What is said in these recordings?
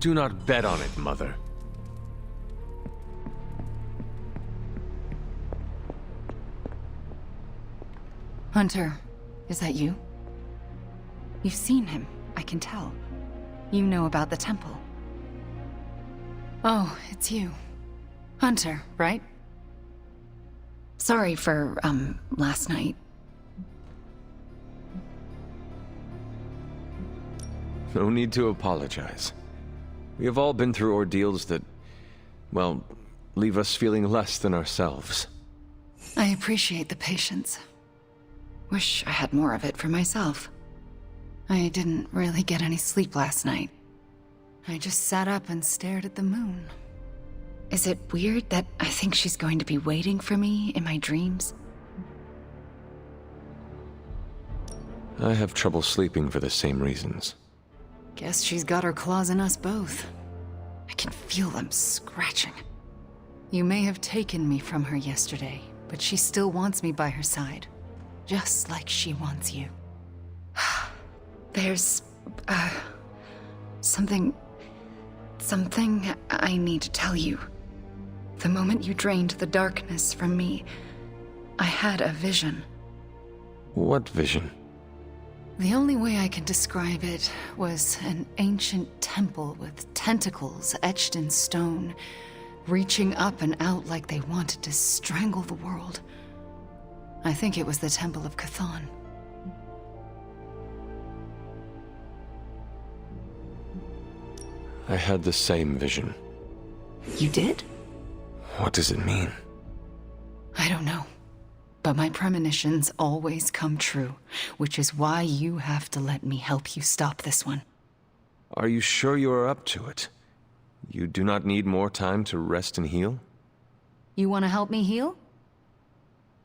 Do not bet on it, Mother. Hunter, is that you? You've seen him, I can tell. You know about the temple. Oh, it's you. Hunter, right? Sorry for, last night. No need to apologize. We have all been through ordeals that, well, leave us feeling less than ourselves. I appreciate the patience. Wish I had more of it for myself. I didn't really get any sleep last night. I just sat up and stared at the moon. Is it weird that I think she's going to be waiting for me in my dreams? I have trouble sleeping for the same reasons. Guess she's got her claws in us both. I can feel them scratching. You may have taken me from her yesterday, but she still wants me by her side. Just like she wants you. There's, something I need to tell you. The moment you drained the darkness from me, I had a vision. What vision? The only way I can describe it was an ancient temple with tentacles etched in stone, reaching up and out like they wanted to strangle the world. I think it was the Temple of Chthon. I had the same vision. You did? What does it mean? I don't know. But my premonitions always come true, which is why you have to let me help you stop this one. Are you sure you are up to it? You do not need more time to rest and heal? You want to help me heal?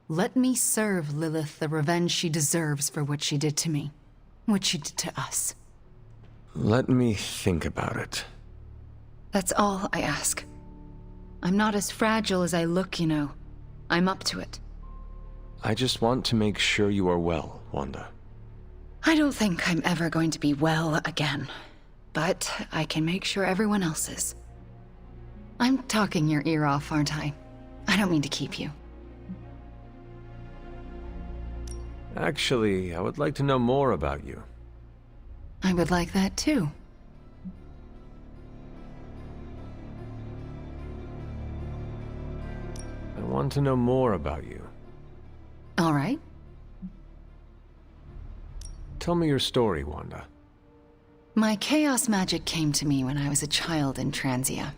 Let me serve Lilith the revenge she deserves for what she did to me. What she did to us. Let me think about it. That's all I ask. I'm not as fragile as I look, you know. I'm up to it. I just want to make sure you are well, Wanda. I don't think I'm ever going to be well again. But I can make sure everyone else is. I'm talking your ear off, aren't I? I don't mean to keep you. Actually, I would like to know more about you. I would like that too. I want to know more about you. All right. Tell me your story, Wanda. My chaos magic came to me when I was a child in Transia,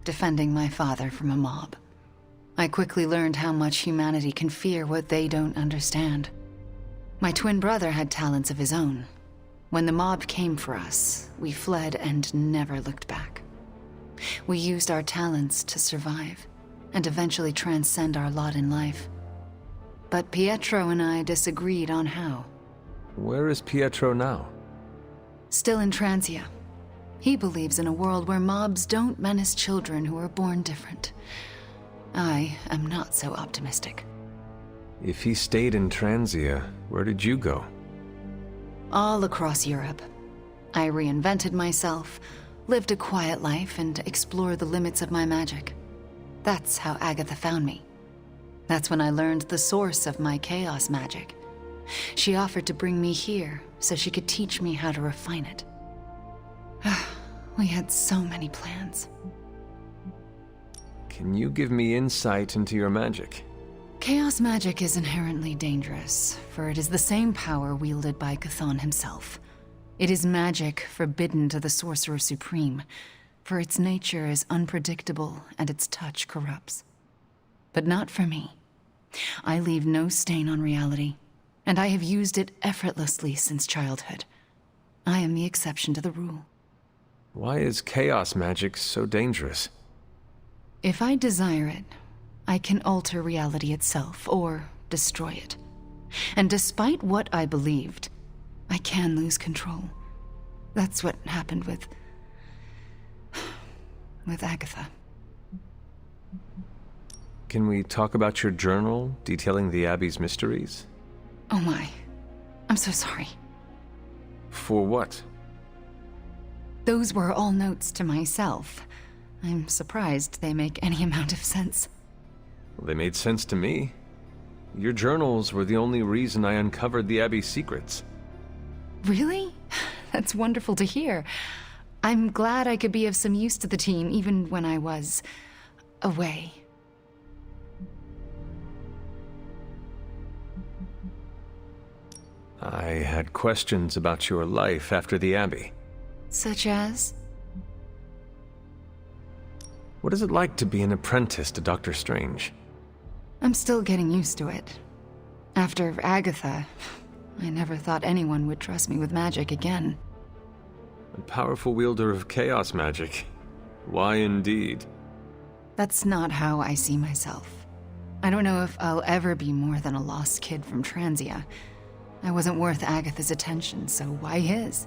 defending my father from a mob. I quickly learned how much humanity can fear what they don't understand. My twin brother had talents of his own. When the mob came for us, we fled and never looked back. We used our talents to survive, and eventually transcend our lot in life. But Pietro and I disagreed on how. Where is Pietro now? Still in Transia. He believes in a world where mobs don't menace children who are born different. I am not so optimistic. If he stayed in Transia, where did you go? All across Europe. I reinvented myself, lived a quiet life, and explored the limits of my magic. That's how Agatha found me. That's when I learned the source of my chaos magic. She offered to bring me here so she could teach me how to refine it. We had so many plans. Can you give me insight into your magic? Chaos magic is inherently dangerous, for it is the same power wielded by Chthon himself. It is magic forbidden to the Sorcerer Supreme, for its nature is unpredictable and its touch corrupts. But not for me. I leave no stain on reality, and I have used it effortlessly since childhood. I am the exception to the rule. Why is chaos magic so dangerous? If I desire it, I can alter reality itself, or destroy it. And despite what I believed, I can lose control. That's what happened with Agatha. Can we talk about your journal, detailing the Abbey's mysteries? Oh my. I'm so sorry. For what? Those were all notes to myself. I'm surprised they make any amount of sense. Well, they made sense to me. Your journals were the only reason I uncovered the Abbey's secrets. Really? That's wonderful to hear. I'm glad I could be of some use to the team, even when I was away. I had questions about your life after the Abbey. Such as? What is it like to be an apprentice to Dr. Strange? I'm still getting used to it. After Agatha, I never thought anyone would trust me with magic again. A powerful wielder of chaos magic. Why indeed? That's not how I see myself. I don't know if I'll ever be more than a lost kid from Transia. I wasn't worth Agatha's attention, so why his?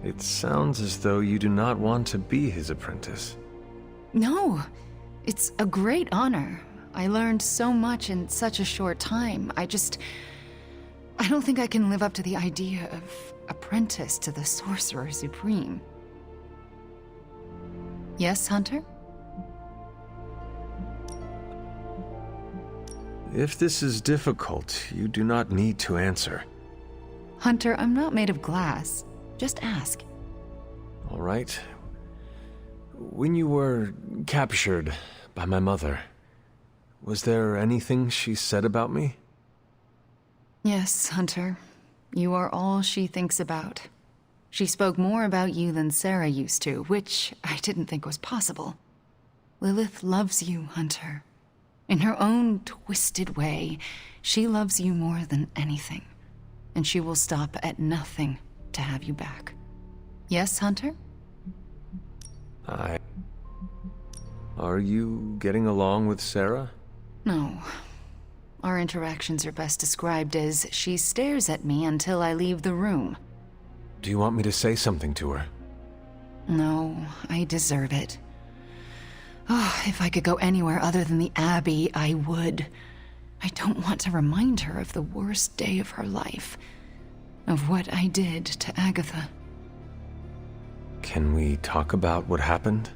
It sounds as though you do not want to be his apprentice. No, it's a great honor. I learned so much in such a short time. I don't think I can live up to the idea of apprentice to the Sorcerer Supreme. Yes, Hunter? If this is difficult, you do not need to answer. Hunter, I'm not made of glass. Just ask. All right. When you were captured by my mother, was there anything she said about me? Yes, Hunter. You are all she thinks about. She spoke more about you than Sarah used to, which I didn't think was possible. Lilith loves you, Hunter. In her own twisted way, she loves you more than anything. And she will stop at nothing to have you back. Yes, Hunter? Are you getting along with Sarah? No. Our interactions are best described as she stares at me until I leave the room. Do you want me to say something to her? No, I deserve it. Oh, if I could go anywhere other than the Abbey, I would. I don't want to remind her of the worst day of her life. Of what I did to Agatha. Can we talk about what happened?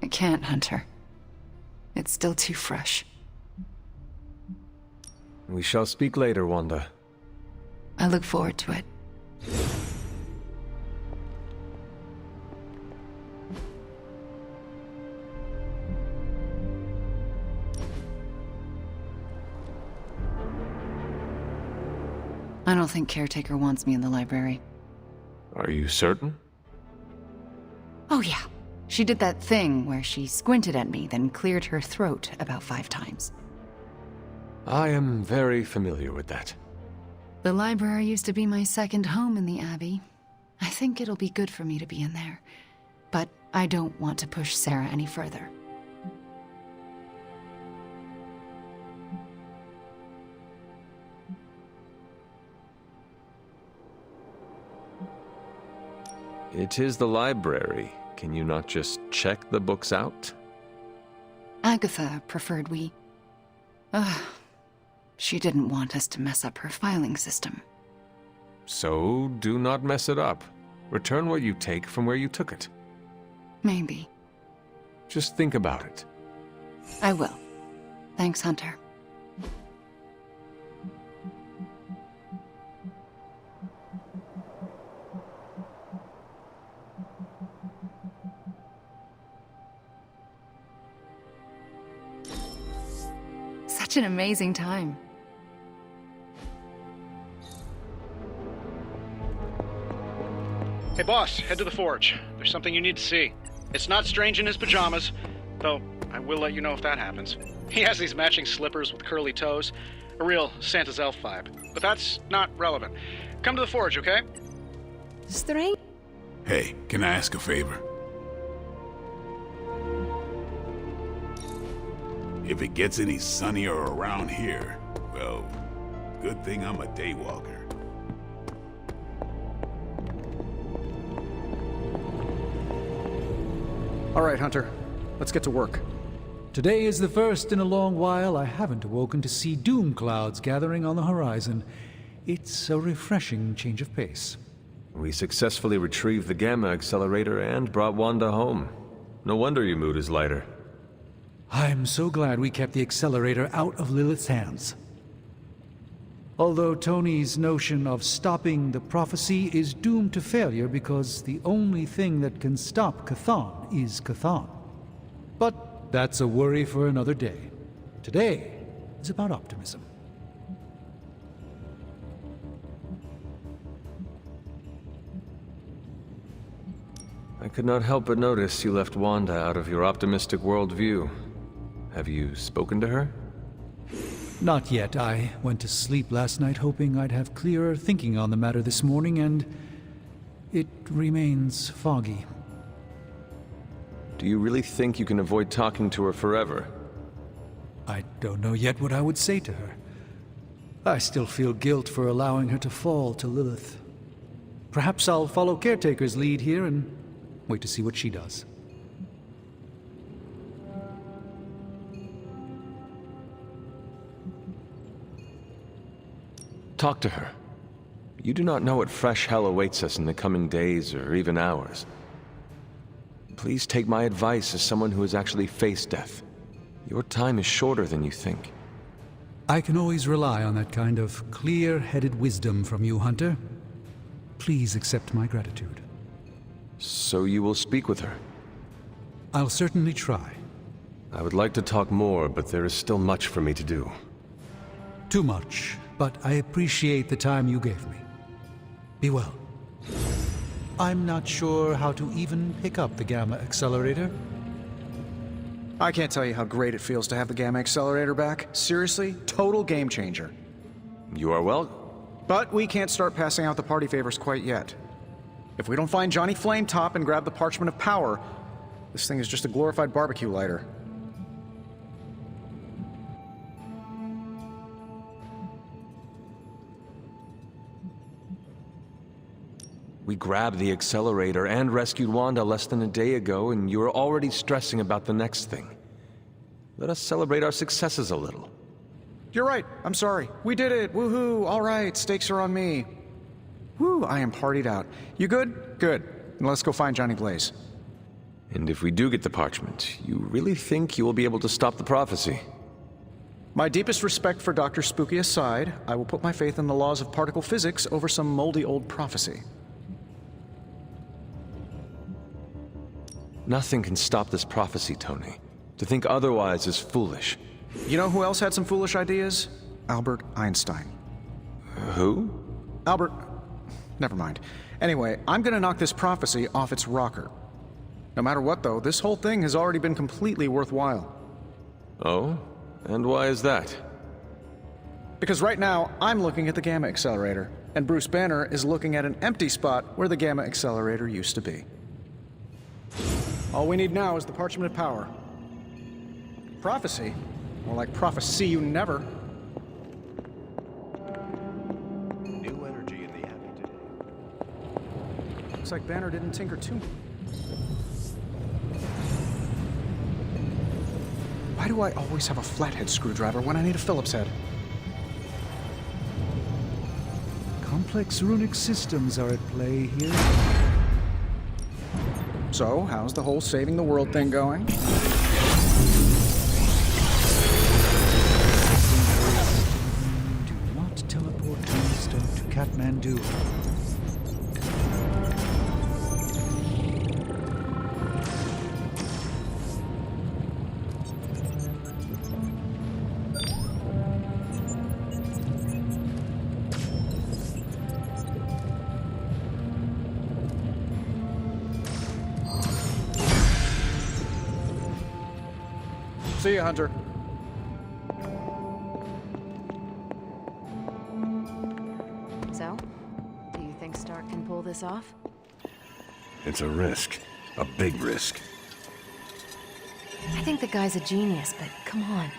I can't, Hunter. It's still too fresh. We shall speak later, Wanda. I look forward to it. I don't think Caretaker wants me in the library. Are you certain? Oh yeah. She did that thing where she squinted at me, then cleared her throat about 5 times. I am very familiar with that. The library used to be my second home in the Abbey. I think it'll be good for me to be in there. But I don't want to push Sarah any further. It is the library. Can you not just check the books out? Agatha preferred we... She didn't want us to mess up her filing system. So, do not mess it up. Return what you take from where you took it. Maybe. Just think about it. I will. Thanks, Hunter. Such an amazing time. Hey boss, head to the forge. There's something you need to see. It's not Strange in his pajamas, though I will let you know if that happens. He has these matching slippers with curly toes. A real Santa's elf vibe. But that's not relevant. Come to the forge, okay? Strange? Hey, can I ask a favor? If it gets any sunnier around here, well, good thing I'm a daywalker. All right, Hunter. Let's get to work. Today is the first in a long while I haven't awoken to see doom clouds gathering on the horizon. It's a refreshing change of pace. We successfully retrieved the Gamma Accelerator and brought Wanda home. No wonder your mood is lighter. I'm so glad we kept the accelerator out of Lilith's hands. Although Tony's notion of stopping the prophecy is doomed to failure because the only thing that can stop Chthon is Chthon. But that's a worry for another day. Today is about optimism. I could not help but notice you left Wanda out of your optimistic worldview. Have you spoken to her? Not yet. I went to sleep last night hoping I'd have clearer thinking on the matter this morning, and it remains foggy. Do you really think you can avoid talking to her forever? I don't know yet what I would say to her. I still feel guilt for allowing her to fall to Lilith. Perhaps I'll follow Caretaker's lead here and wait to see what she does. Talk to her. You do not know what fresh hell awaits us in the coming days or even hours. Please take my advice as someone who has actually faced death. Your time is shorter than you think. I can always rely on that kind of clear-headed wisdom from you, Hunter. Please accept my gratitude. So you will speak with her? I'll certainly try. I would like to talk more, but there is still much for me to do. Too much, but I appreciate the time you gave me. Be well. I'm not sure how to even pick up the Gamma Accelerator. I can't tell you how great it feels to have the Gamma Accelerator back. Seriously, total game changer. You are well? But we can't start passing out the party favors quite yet. If we don't find Johnny Flametop and grab the Parchment of Power, this thing is just a glorified barbecue lighter. We grabbed the accelerator and rescued Wanda less than a day ago, and you are already stressing about the next thing. Let us celebrate our successes a little. You're right. I'm sorry. We did it. Woohoo. All right. Stakes are on me. Woo, I am partied out. You good? Good. Then let's go find Johnny Blaze. And if we do get the parchment, you really think you will be able to stop the prophecy? My deepest respect for Dr. Spooky aside, I will put my faith in the laws of particle physics over some moldy old prophecy. Nothing can stop this prophecy, Tony. To think otherwise is foolish. You know who else had some foolish ideas? Albert Einstein. Who? Albert... Never mind. Anyway, I'm gonna knock this prophecy off its rocker. No matter what, though, this whole thing has already been completely worthwhile. Oh? And why is that? Because right now, I'm looking at the Gamma Accelerator, and Bruce Banner is looking at an empty spot where the Gamma Accelerator used to be. All we need now is the Parchment of Power. Prophecy? More like prophecy you never. New energy in the Abbey today. Looks like Banner didn't tinker too much. Why do I always have a flathead screwdriver when I need a Phillips head? Complex runic systems are at play here. So, how's the whole saving the world thing going? Do not teleport Tony Stark to Kathmandu. See ya, Hunter. So, do you think Stark can pull this off? It's a risk. A big risk. I think the guy's a genius, but come on.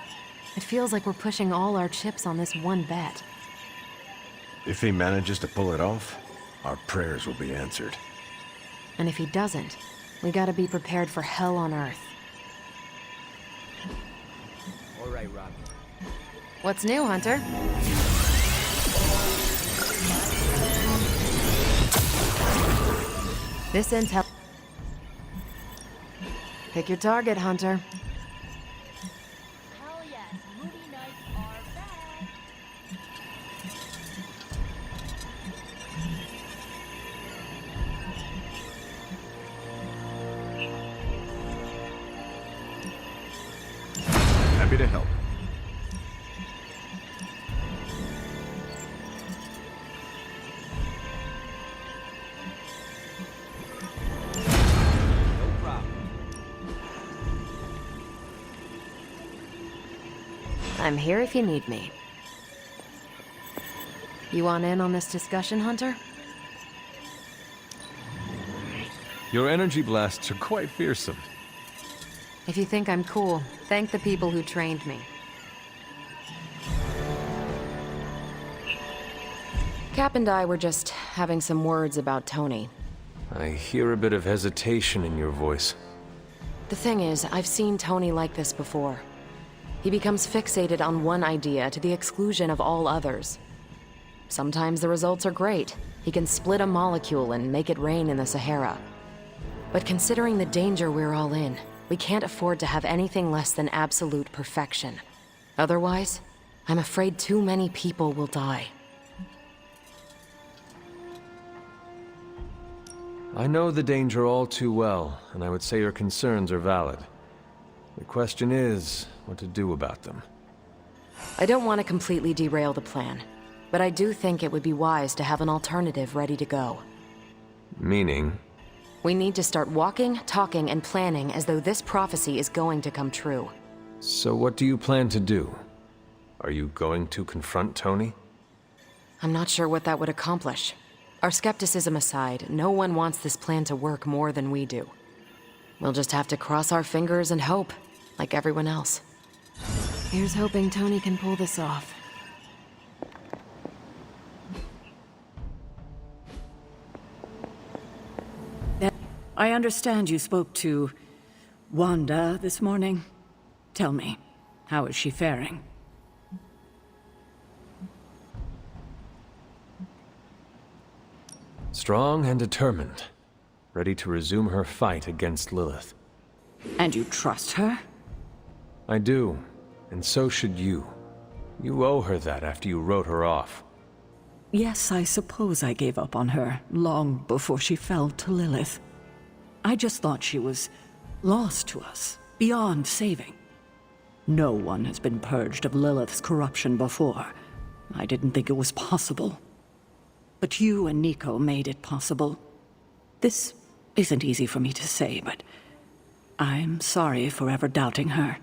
It feels like we're pushing all our chips on this one bet. If he manages to pull it off, our prayers will be answered. And if he doesn't, we gotta be prepared for hell on Earth. All right, Rob. What's new, Hunter? This intel... Pick your target, Hunter. Hell yes, movie nights are back. Happy to help. No problem. I'm here if you need me. You want in on this discussion, Hunter? Your energy blasts are quite fearsome. If you think I'm cool, thank the people who trained me. Cap and I were just having some words about Tony. I hear a bit of hesitation in your voice. The thing is, I've seen Tony like this before. He becomes fixated on one idea to the exclusion of all others. Sometimes the results are great. He can split a molecule and make it rain in the Sahara. But considering the danger we're all in, we can't afford to have anything less than absolute perfection. Otherwise, I'm afraid too many people will die. I know the danger all too well, and I would say your concerns are valid. The question is, what to do about them. I don't want to completely derail the plan, but I do think it would be wise to have an alternative ready to go. Meaning? We need to start walking, talking, and planning as though this prophecy is going to come true. So what do you plan to do? Are you going to confront Tony? I'm not sure what that would accomplish. Our skepticism aside, no one wants this plan to work more than we do. We'll just have to cross our fingers and hope, like everyone else. Here's hoping Tony can pull this off. I understand you spoke to Wanda this morning. Tell me, how is she faring? Strong and determined, ready to resume her fight against Lilith. And you trust her? I do, and so should you. You owe her that after you wrote her off. Yes, I suppose I gave up on her long before she fell to Lilith. I just thought she was lost to us, beyond saving. No one has been purged of Lilith's corruption before. I didn't think it was possible. But you and Nico made it possible. This isn't easy for me to say, but I'm sorry for ever doubting her.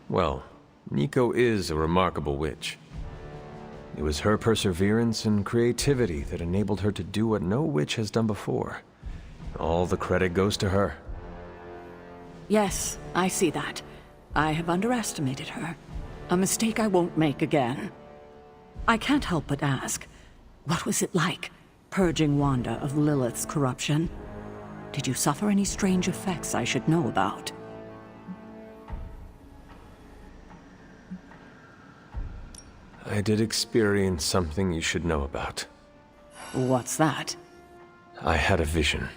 Well, Nico is a remarkable witch. It was her perseverance and creativity that enabled her to do what no witch has done before. All the credit goes to her. Yes, I see that. I have underestimated her. A mistake I won't make again. I can't help but ask, what was it like, purging Wanda of Lilith's corruption? Did you suffer any strange effects I should know about? I did experience something you should know about. What's that? I had a vision.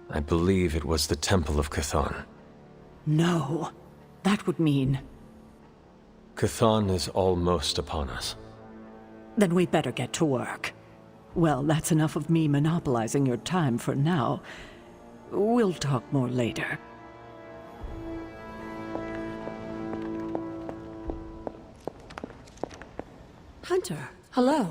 I believe it was the Temple of Chthon. No. That would mean... Chthon is almost upon us. Then we better get to work. Well, that's enough of me monopolizing your time for now. We'll talk more later. Hunter, hello.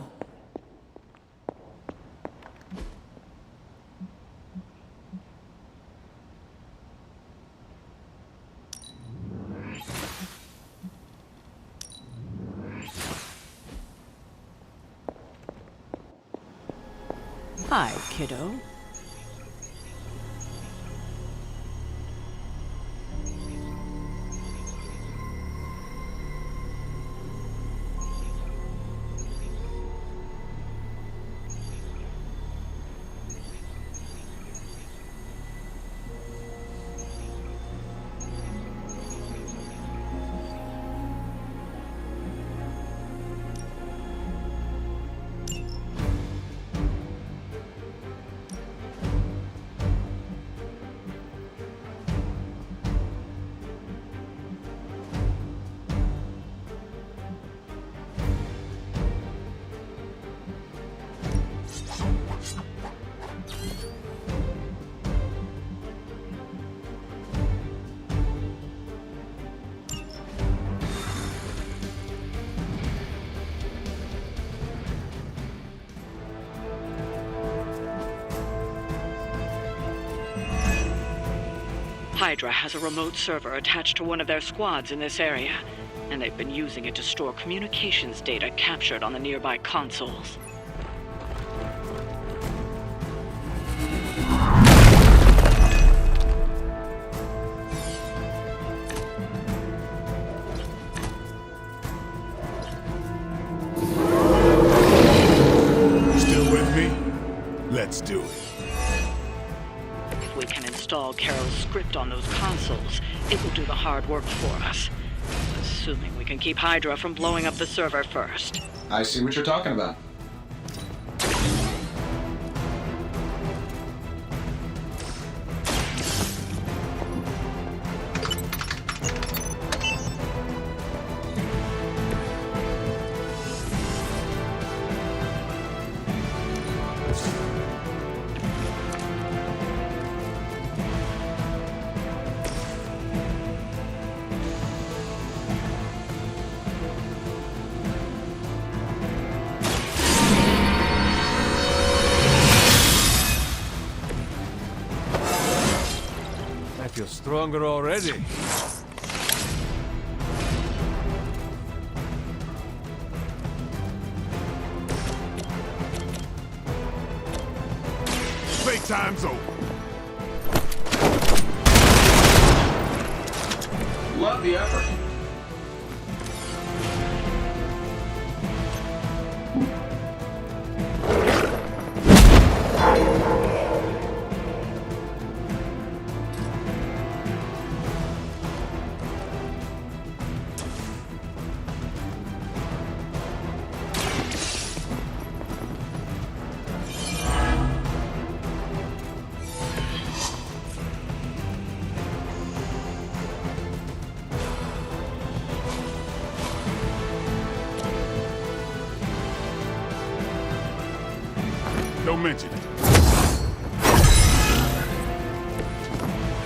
Hi, kiddo. Hydra has a remote server attached to one of their squads in this area, and they've been using it to store communications data captured on the nearby consoles. Still with me? Let's do it. If we can install Carol's script on those consoles, it will do the hard work for us. Assuming we can keep Hydra from blowing up the server first. I see what you're talking about. I feel stronger already. Playtime's over. Love the effort. Don't mention it.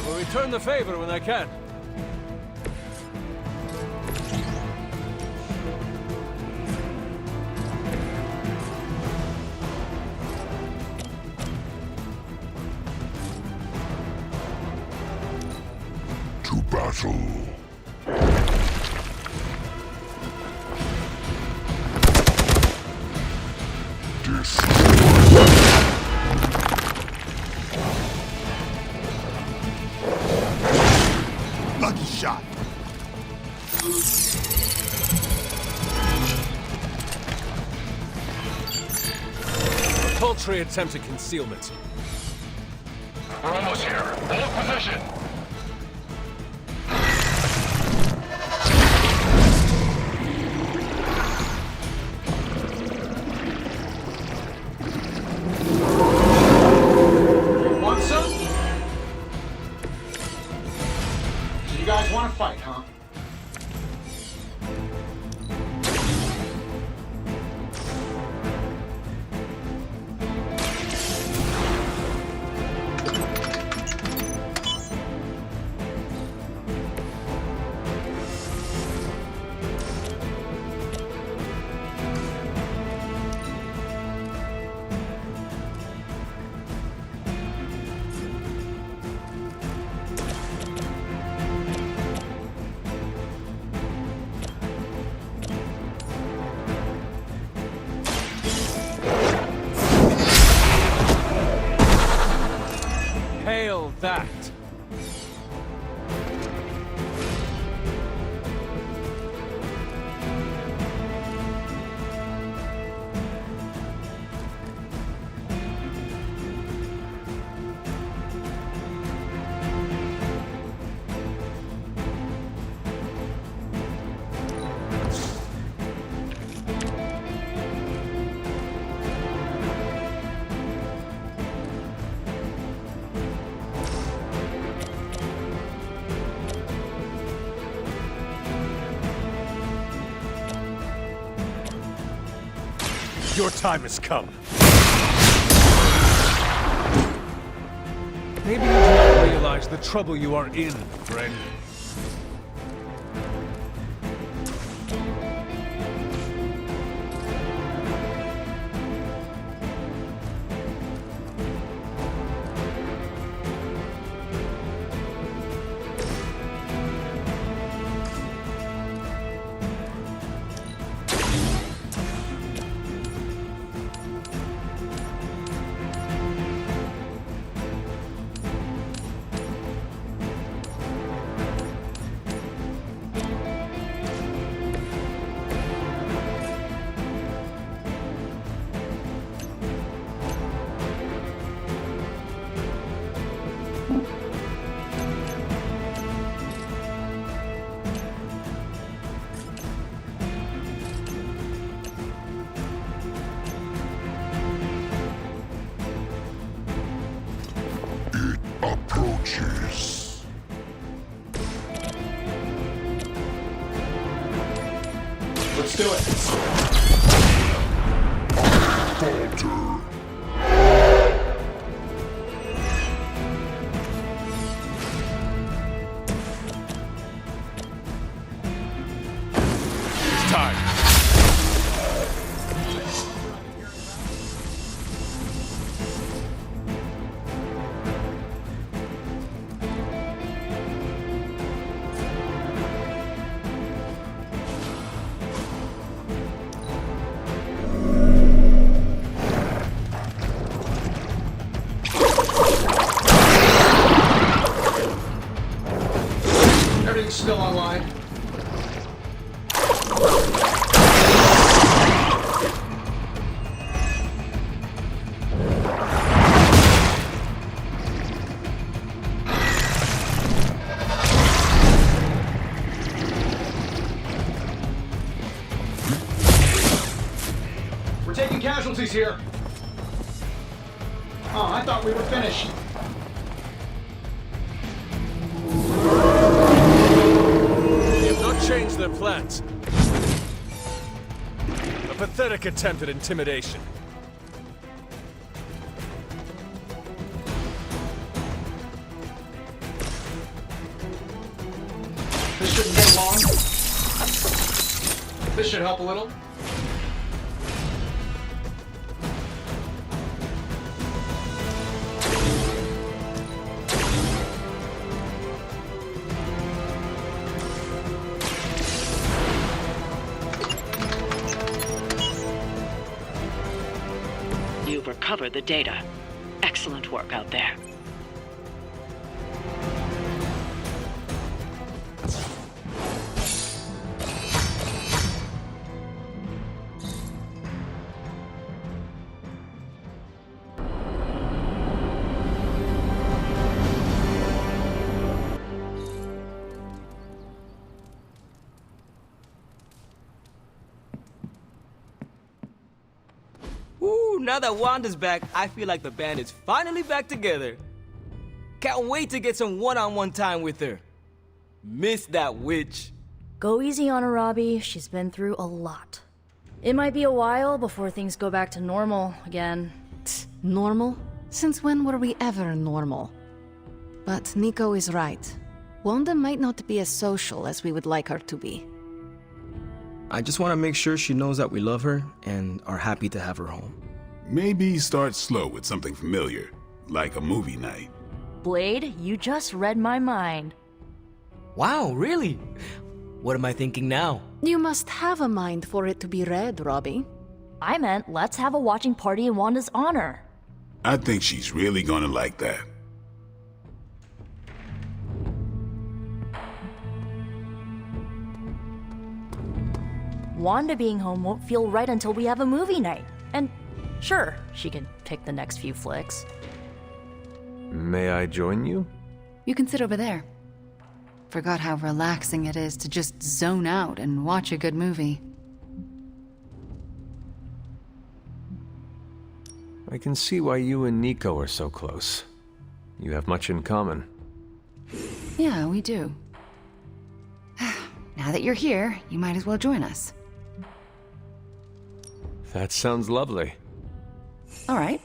Will return the favor when I can. To battle. Lucky shot. A paltry attempt at concealment. We're almost here. Hold position. Want some? So you guys want to fight, huh? Hail that! Your time has come. Maybe you do not realize the trouble you are in, friend. creatures. Let's do it. Falter. It's time. Everything's still online. We're taking casualties here. Oh, I thought we were finished. They have not changed their plans. A pathetic attempt at intimidation. This shouldn't take long. This should help a little. You've recovered the data. Excellent work out there. Ooh, now that Wanda's back, I feel like the band is finally back together. Can't wait to get some one-on-one time with her. Miss that witch. Go easy on her, Robbie. She's been through a lot. It might be a while before things go back to normal again. Normal? Since when were we ever normal? But Nico is right. Wanda might not be as social as we would like her to be. I just want to make sure she knows that we love her and are happy to have her home. Maybe start slow with something familiar, like a movie night. Blade, you just read my mind. Wow, really? What am I thinking now? You must have a mind for it to be read, Robbie. I meant let's have a watching party in Wanda's honor. I think she's really gonna like that. Wanda being home won't feel right until we have a movie night. And sure, she can pick the next few flicks. May I join you? You can sit over there. Forgot how relaxing it is to just zone out and watch a good movie. I can see why you and Nico are so close. You have much in common. Yeah, we do. Now that you're here, you might as well join us. That sounds lovely. All right.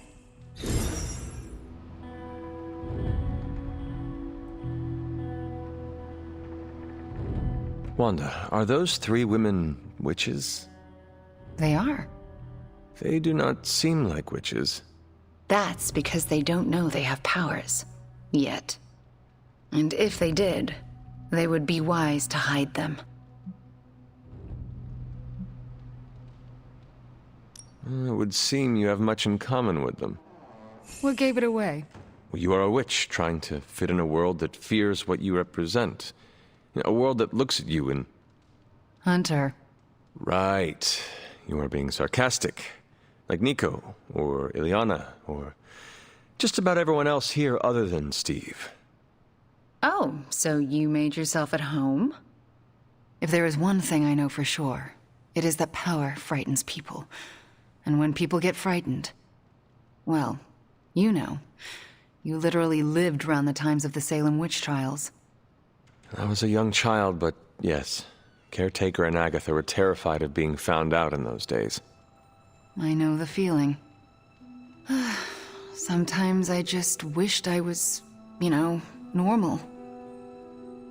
Wanda, are those three women witches? They are. They do not seem like witches. That's because they don't know they have powers. Yet. And if they did, they would be wise to hide them. It would seem you have much in common with them. What gave it away? Well, you are a witch trying to fit in a world that fears what you represent. A world that looks at you and... Hunter. Right. You are being sarcastic. Like Nico, or Ileana, or just about everyone else here other than Steve. Oh, so you made yourself at home? If there is one thing I know for sure, it is that power frightens people. And when people get frightened, well, you know, You literally lived around the times of the Salem witch trials. I was a young child, but yes. Caretaker and Agatha were terrified of being found out in those days. I know the feeling. Sometimes I just wished I was, normal.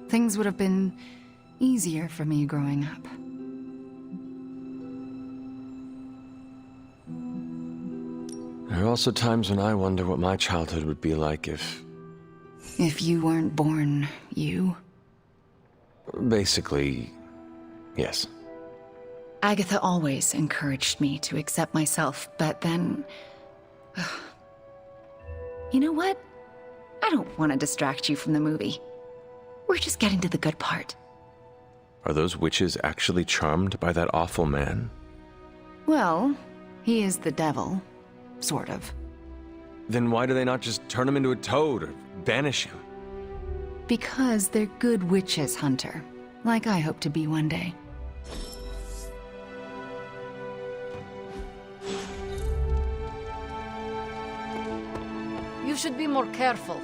Things would have been easier for me growing up. There are also times when I wonder what my childhood would be like if... If you weren't born, you? Basically, yes. Agatha always encouraged me to accept myself, but then... You know what? I don't want to distract you from the movie. We're just getting to the good part. Are those witches actually charmed by that awful man? Well, he is the devil. Sort of. Then why do they not just turn him into a toad or banish him? Because they're good witches, Hunter. Like I hope to be one day. You should be more careful.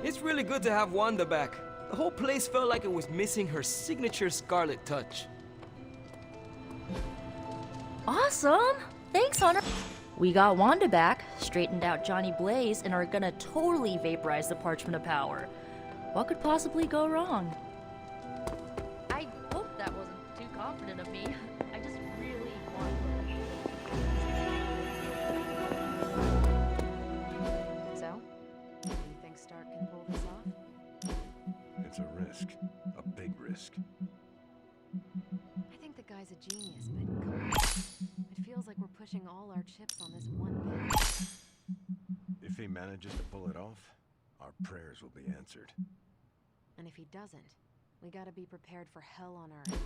It's really good to have Wanda back. The whole place felt like it was missing her signature Scarlet touch. Awesome! Thanks, Hunter. We got Wanda back, straightened out Johnny Blaze, and are gonna totally vaporize the Parchment of Power. What could possibly go wrong? I hope that wasn't too confident of me. I just really want... So? Do you think Stark can pull this off? It's a risk. A big risk. I think the guy's a genius, but come on. It feels like we're pushing all our chips on this one bet. If he manages to pull it off, our prayers will be answered. And if he doesn't, we gotta be prepared for hell on Earth.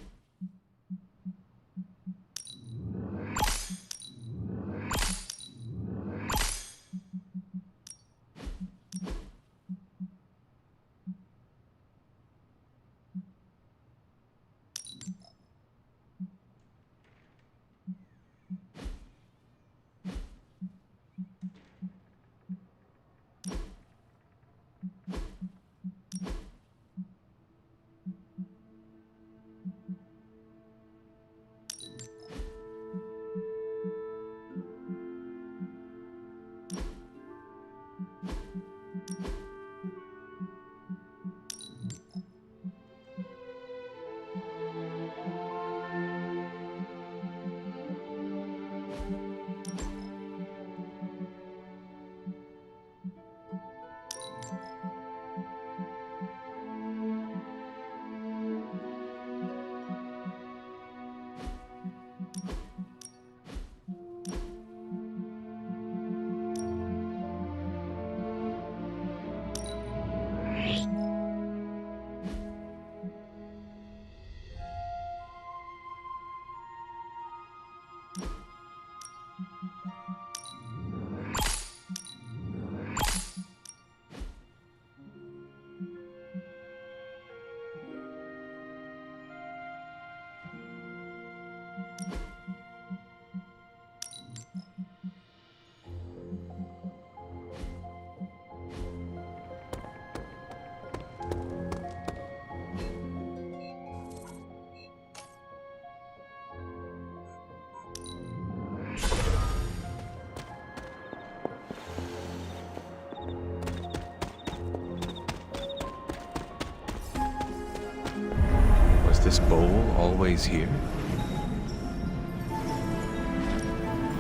Was this bowl always here?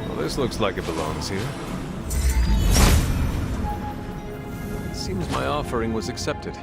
Well, this looks like it belongs here. It seems my offering was accepted.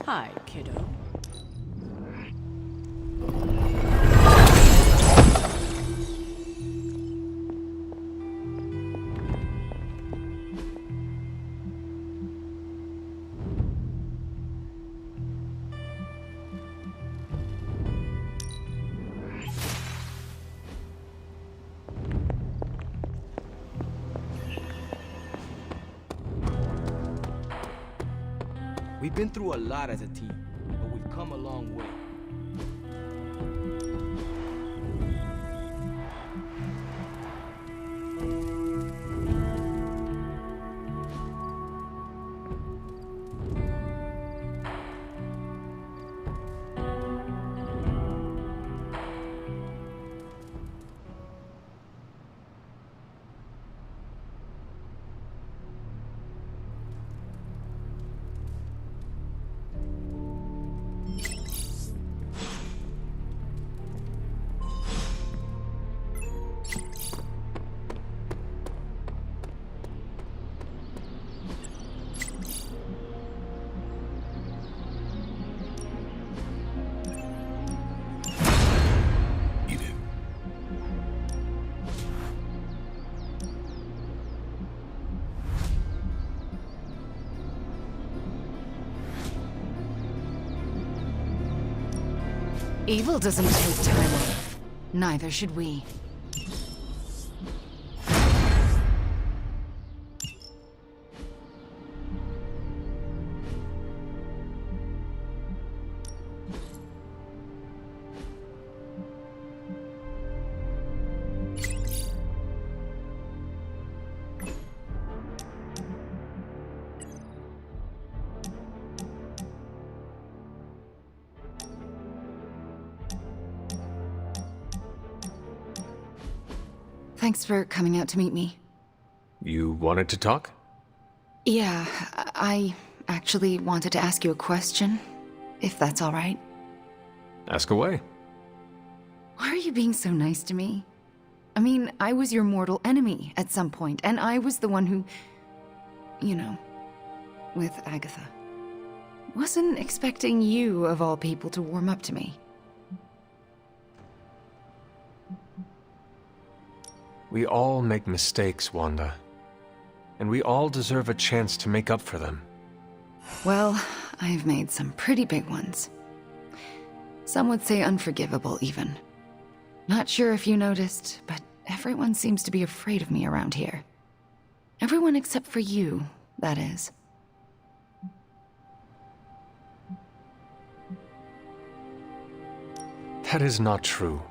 Hi, kiddo. We've been through a lot as a team, but we've come a long way. Evil doesn't take time off. Neither should we. Thanks for coming out to meet me. You wanted to talk? Yeah, I actually wanted to ask you a question, if that's all right. Ask away. Why are you being so nice to me? I mean, I was your mortal enemy at some point, and I was the one who... you know, with Agatha. Wasn't expecting you, of all people, to warm up to me. We all make mistakes, Wanda. And we all deserve a chance to make up for them. Well, I've made some pretty big ones. Some would say unforgivable, even. Not sure if you noticed, but everyone seems to be afraid of me around here. Everyone except for you, that is. That is not true.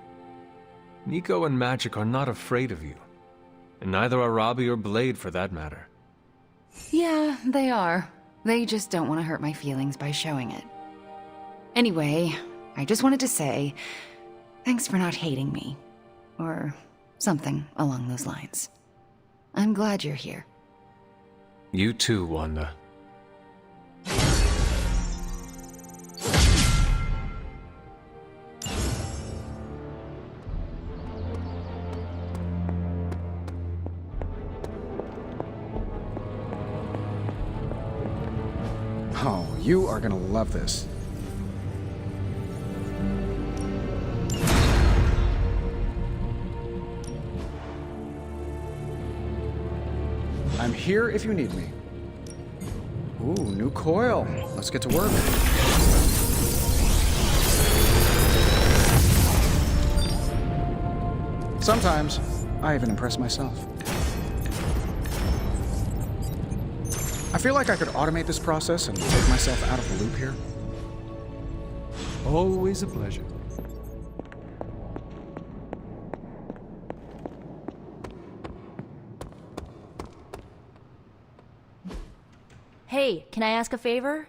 Nico and Magic are not afraid of you. And neither are Robbie or Blade, for that matter. Yeah, they are. They just don't want to hurt my feelings by showing it. Anyway, I just wanted to say, thanks for not hating me. Or something along those lines. I'm glad you're here. You too, Wanda. Oh, you are gonna love this. I'm here if you need me. Ooh, new coil. Let's get to work. Sometimes, I even impress myself. I feel like I could automate this process and take myself out of the loop here. Always a pleasure. Hey, can I ask a favor?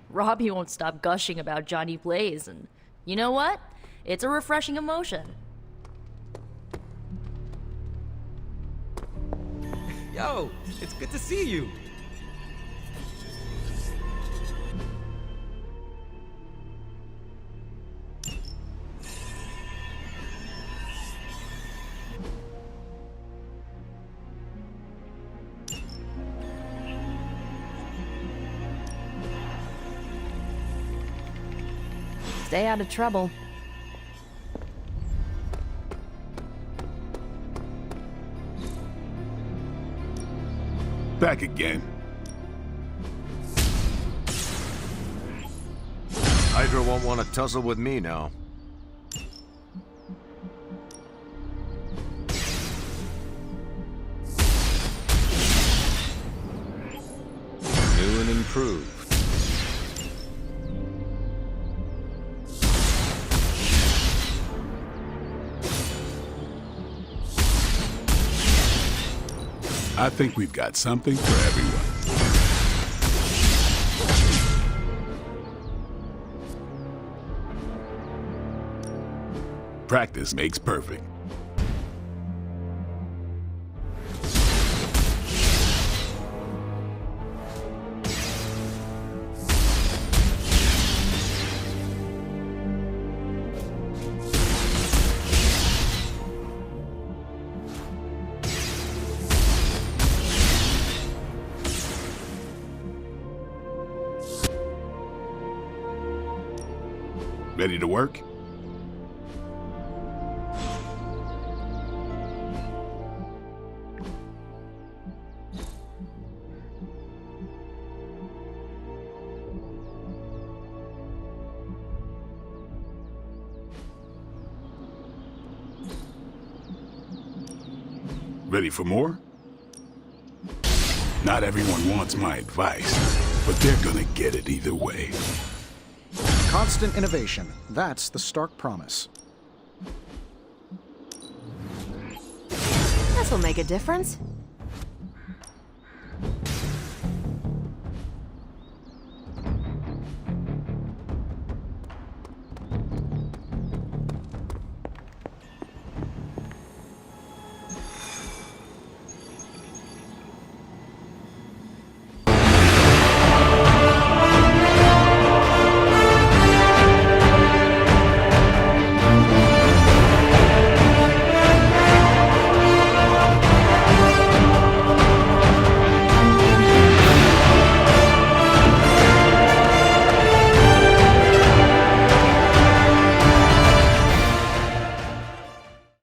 Robbie won't stop gushing about Johnny Blaze, and you know what? It's a refreshing emotion. Yo, it's good to see you. stay out of trouble. Back again. Hydra won't want to tussle with me now. New and improved. I think we've got something for everyone. Practice makes perfect. Ready to work? Ready for more? Not everyone wants my advice, but they're gonna get it either way. Constant innovation. That's the Stark promise. This'll make a difference.